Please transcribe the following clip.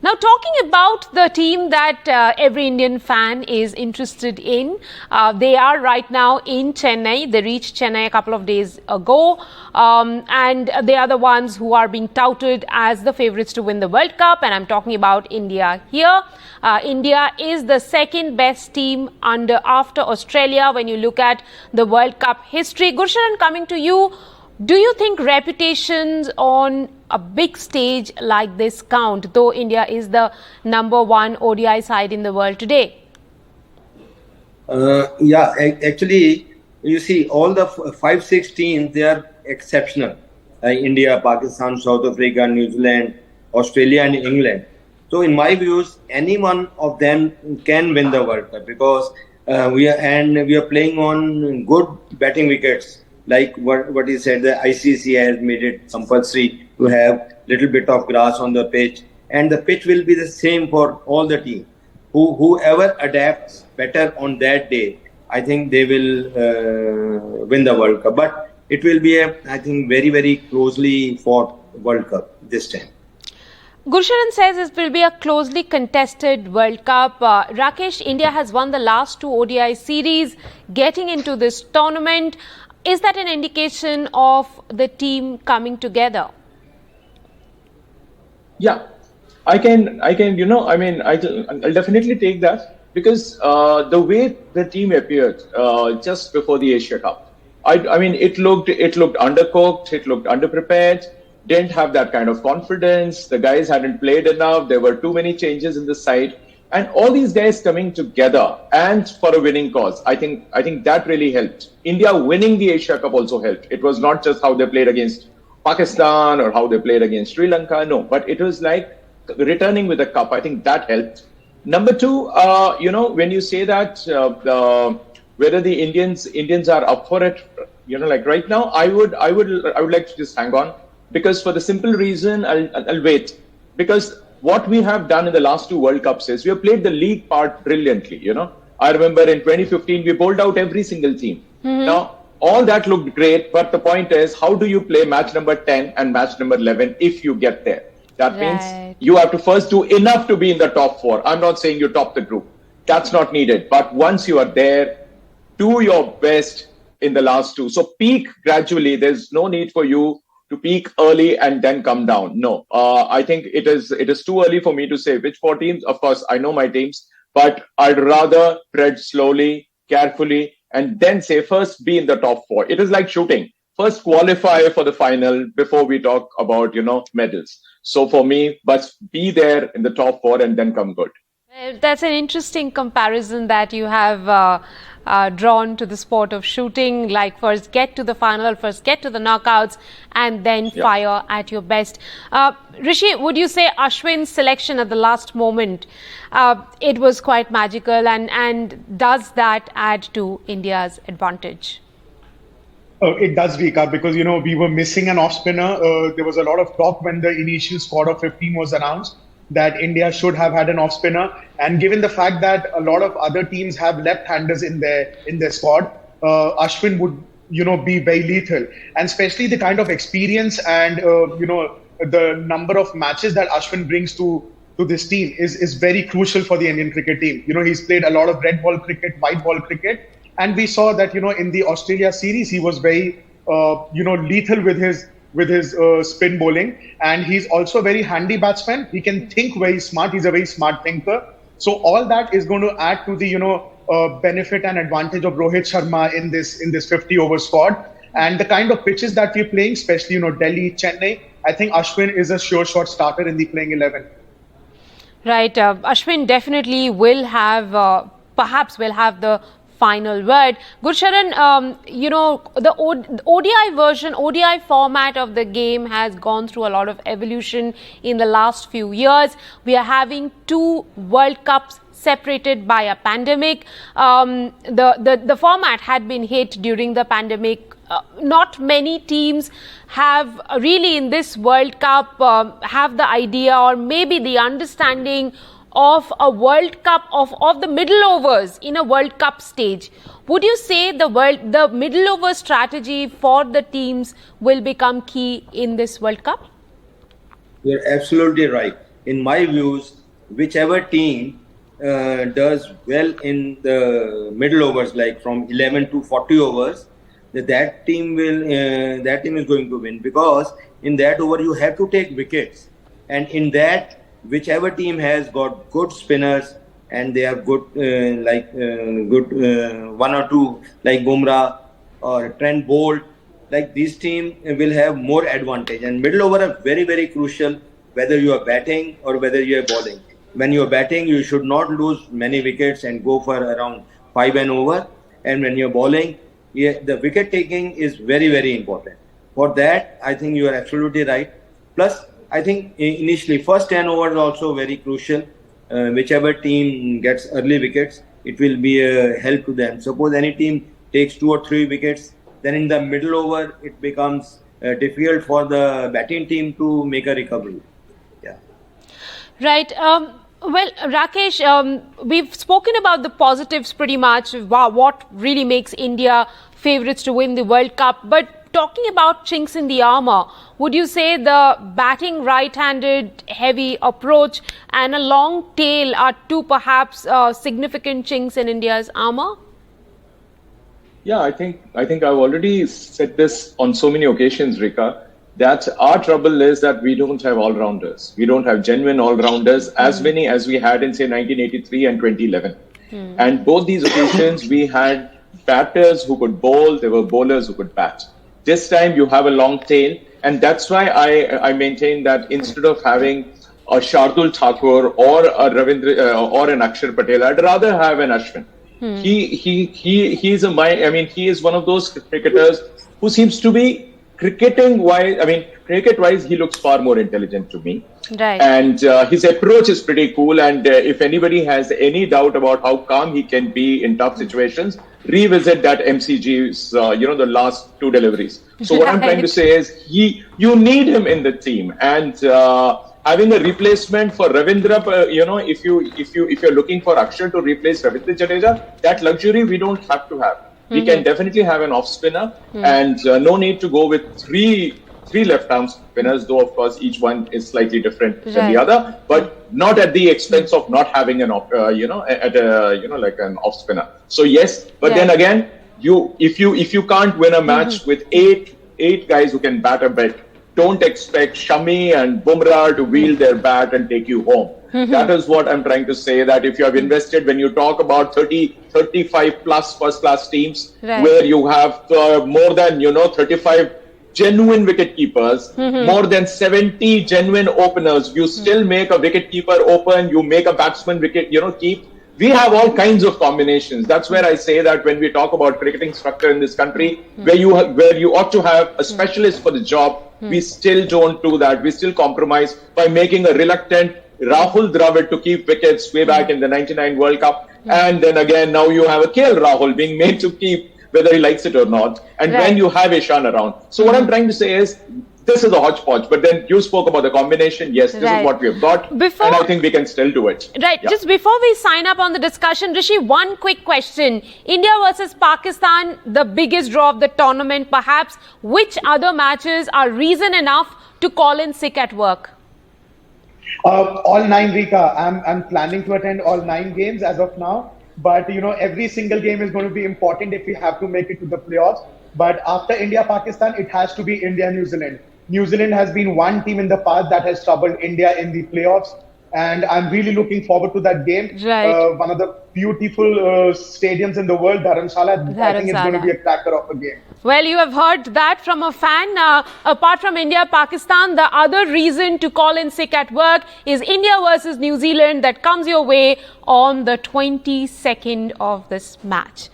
Now, talking about the team that every Indian fan is interested in, they are right now in Chennai. They reached Chennai a couple of days ago, and they are the ones who are being touted as the favourites to win the World Cup. And I'm talking about India here. India is the second best team after Australia when you look at the World Cup history. Gursharan, coming to you. Do you think reputations on a big stage like this count, though India is the #1 ODI side in the world today? Actually, you see, all the 5-6 teams, they are exceptional. India, Pakistan, South Africa, New Zealand, Australia and England. So in my views, any one of them can win the World Cup because we are playing on good batting wickets. Like what he said, the ICC has made it compulsory to have little bit of grass on the pitch, and the pitch will be the same for all the team. Whoever adapts better on that day, I think they will win the World Cup. But it will be I think, very, very closely fought World Cup this time. Gursharan says it will be a closely contested World Cup. Rakesh, India has won the last 2 ODI series, getting into this tournament. Is that an indication of the team coming together? Yeah, I'll definitely take that because the way the team appeared just before the Asia Cup, it looked undercooked, it looked underprepared, didn't have that kind of confidence. The guys hadn't played enough. There were too many changes in the side. And all these guys coming together and for a winning cause, I think that really helped. India winning the Asia Cup also helped. It was not just how they played against Pakistan or how they played against Sri Lanka, no. But it was like returning with a cup. I think that helped. Number two, when you say that whether the Indians are up for it, like right now, I would like to just hang on because for the simple reason I'll wait because what we have done in the last 2 World Cups is we have played the league part brilliantly. I remember in 2015 we bowled out every single team. Now all that looked great, but the point is how do you play match number 10 and match number 11 if you get there? That means you have to first do enough to be in the top 4. I'm not saying you top the group. That's not needed. But once you are there, do your best in the last 2. So peak gradually. There's no need for you to peak early and then come down. No, I think it is too early for me to say which 4 teams. Of course, I know my teams, but I'd rather tread slowly, carefully, and then say first be in the top 4. It is like shooting. First qualify for the final before we talk about, medals. So for me, but be there in the top 4 and then come good. That's an interesting comparison that you have drawn to the sport of shooting, like first get to the final, first get to the knockouts and then fire at your best. Rishi, would you say Ashwin's selection at the last moment, it was quite magical and does that add to India's advantage? It does, Rika, because, we were missing an off spinner. There was a lot of talk when the initial squad of 15 was announced that India should have had an off spinner, and given the fact that a lot of other teams have left-handers in their squad, Ashwin would be very lethal, and especially the kind of experience and the number of matches that Ashwin brings to this team is very crucial for the Indian cricket team. He's played a lot of red ball cricket, white ball cricket, and we saw that in the Australia series he was very lethal with his spin bowling, and he's also a very handy batsman. He can think very smart. He's a very smart thinker. So all that is going to add to the benefit and advantage of Rohit Sharma in this 50-over squad. And the kind of pitches that we're playing, especially Delhi, Chennai, I think Ashwin is a sure shot starter in the playing 11. Right, Ashwin definitely will have perhaps will have the final word. Gursharan, the ODI format of the game has gone through a lot of evolution in the last few years. We are having 2 World Cups separated by a pandemic. The format had been hit during the pandemic. Not many teams have really in this World Cup have the idea or maybe the understanding of a World Cup of the middle overs in a World Cup stage. Would you say the middle over strategy for the teams will become key in this World Cup? You're absolutely right. in my views, whichever team does well in the middle overs, like from 11 to 40 overs, that team is going to win, because in that over you have to take wickets, and in that whichever team has got good spinners and they are good one or two like Bumrah or Trent Bolt, like this team will have more advantage. And middle over are very, very crucial, whether you are batting or whether you are bowling. When you are batting, you should not lose many wickets and go for around 5 and over. And when you are bowling, the wicket taking is very, very important. For that, I think you are absolutely right. Plus, I think initially first 10 overs also very crucial. Whichever team gets early wickets, it will be a help to them. Suppose any team takes 2 or 3 wickets, then in the middle over it becomes difficult for the batting team to make a recovery. Yeah. Right. Well, Rakesh, we've spoken about the positives pretty much, what really makes India favourites to win the World Cup. But talking about chinks in the armour, would you say the batting right-handed heavy approach and a long tail are two perhaps significant chinks in India's armour? Yeah, I think I've already said this on so many occasions, Rika, that our trouble is that we don't have all-rounders. We don't have genuine all-rounders, as many as we had in, say, 1983 and 2011. And both these occasions, we had batters who could bowl, there were bowlers who could bat. This time, you have a long tail, and that's why I maintain that instead of having a Shardul Thakur or a Ravindra or an Akshar Patel, I'd rather have an Ashwin. He is one of those cricketers who seems to be cricket-wise, he looks far more intelligent to me. Right. And his approach is pretty cool. And if anybody has any doubt about how calm he can be in tough situations, revisit that MCG's, the last 2 deliveries. So what I'm trying to say is, you need him in the team. And having a replacement for Ravindra, if you're looking for Akshar to replace Ravindra Jadeja, that luxury we don't have to have. We can definitely have an off spinner, and no need to go with three left-arm spinners, though of course each one is slightly different than the other, but not at the expense of not having an off, like an off spinner. So yes, but then again, if you can't win a match with eight guys who can bat a bit, don't expect Shami and Bumrah to wield their bat and take you home. That is what I'm trying to say, that if you have invested, when you talk about 35 plus first class teams, where you have more than 35 genuine wicket keepers, more than 70 genuine openers, you still make a wicket keeper open, you make a batsman wicket keep. We have all kinds of combinations. That's where I say that when we talk about cricketing structure in this country, where you ought to have a specialist for the job, we still don't do that. We still compromise by making a reluctant Rahul Dravid to keep wickets way back in the 99 World Cup. And then again, now you have a KL Rahul being made to keep, whether he likes it or not. And when you have Ishan around. So what I'm trying to say is, this is a hodgepodge. But then you spoke about the combination. Yes, this is what we have got. And I think we can still do it. Right. Just before we sign up on the discussion, Rishi, one quick question. India versus Pakistan, the biggest draw of the tournament, perhaps. Which other matches are reason enough to call in sick at work? All 9, Rika. I'm planning to attend all 9 games as of now. But, every single game is going to be important if we have to make it to the playoffs. But after India-Pakistan, it has to be India-New Zealand. New Zealand has been one team in the past that has troubled India in the playoffs. And I'm really looking forward to that game. Right. One of the beautiful stadiums in the world, Dharamshala. I think it's going to be a cracker of a game. Well, you have heard that from a fan. Apart from India-Pakistan, the other reason to call in sick at work is India versus New Zealand that comes your way on the 22nd of this match.